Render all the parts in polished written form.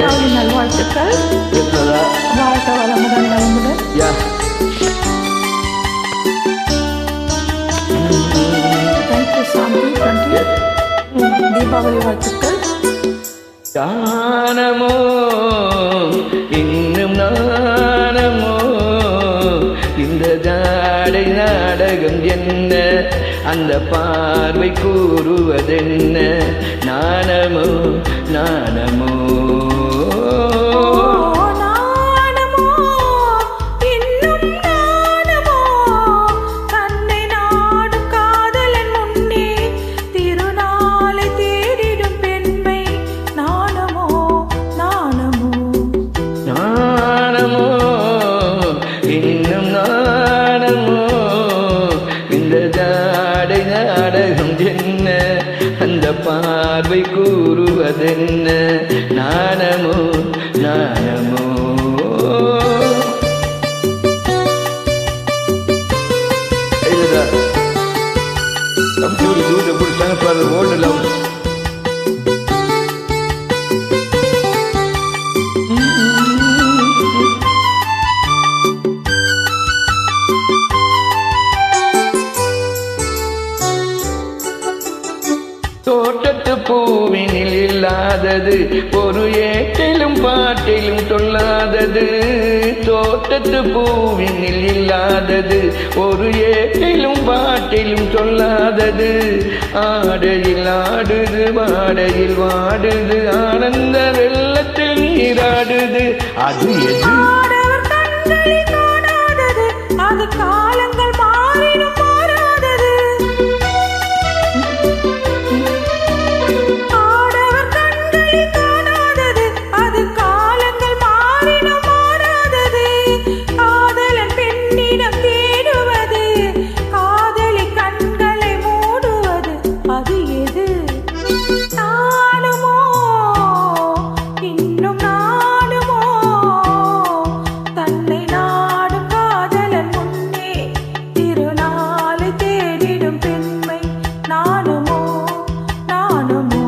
தீபாவளி நல்வாழ்த்துக்கள். வாழ்க வளமுடன் வளமுடன். தேங்க்யூ சாந்தி. தீபாவளி வாழ்த்துக்கள். ஞானமோ இன்னும் நாணமோ இந்த ஜாடை நாடகம் என்ன, அந்த பார்வை கூறுவதென்ன, நாணமோ நாணமோ நாடகம் என்ன, அந்த பார்வை கூறுவதென்ன, நாணமோ நாணமோ. I'm truly good a good song for the world love. தோட்டத்து பூவினில் இல்லாதது ஒரு ஏட்டிலும் பாட்டிலும் சொல்லாதது, தோட்டத்து பூவினில் இல்லாதது ஒரு ஏட்டிலும் பாட்டிலும் சொல்லாதது, ஆடையில் ஆடுது வாடையில் வாடுது, ஆனந்த வெள்ளத்தில் நீராடுது, அது எது? அது காலங்கள் மாறினும் மாறாதது. ஆடவர் கண்களில் காணாதது, அது காலங்கள் மாறினும் மாறாதது. காதலன் பெண்ணிடம் தேடுவது, காதலி கண்களை மூடுவது, அது எது? நானுமோ இன்னும் நானுமோ தன்னை நாடும் காதலன் முன்னே திருநாளை தேடிடும் பெண்மை, நானுமோ நானுமோ.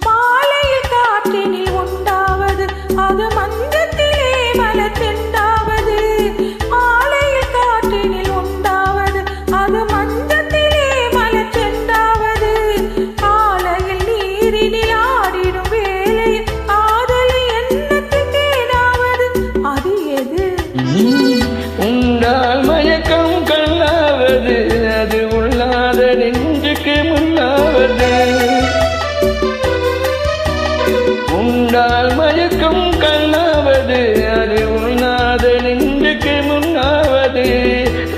மாலையில் காற்றினில் உண்டாவது, அது மஞ்சத்திலே மலர்த்தெண்டாவது. மாலையில் காற்றினில் உண்டாவது, அது மஞ்சத்திலே மலர்த்தெண்டாவது. காலையில் நீரினில் ஆடிடும் வேளையில் ஆதலை எண்ணத்தில் தேனாவது, அது எது? உண்டால் மயக்கம் கல்லாவது, அது உள்ளாத நெஞ்சுக்கு முன்னாவது. உண்டால் மயக்கம் கல்லாவது, அது உள்ளாத நெஞ்சுக்கு முன்னாவது.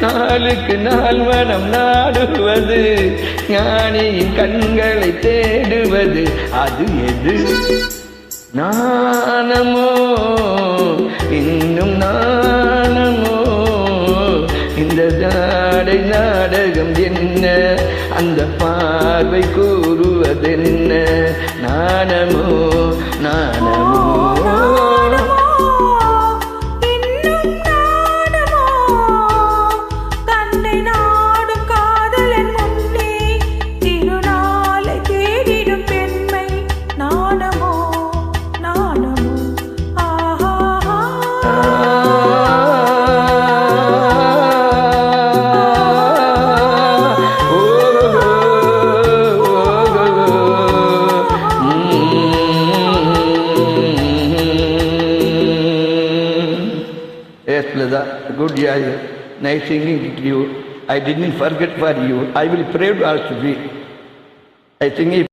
நாளுக்கு நாள் மனம் நாடுவது, ஞானியின் கண்களை தேடுவது, அது எது? நாணமோ இன்னும் நாணமோ இந்த ஜாடை நாடகம் என்ன, அந்த பார்வை கூறுவதென்ன, நாணமோ நாணமோ. இன்னும் நானுமோ தன்னை நாடும் காதலன் முன்னே திருநாளை தேடிடும் பெண்மை, நாணமோ நாணமோ. ஆஹா Yes, Lada, good job. Nice singing to you. I didn't forget for you. I will pray also be. I think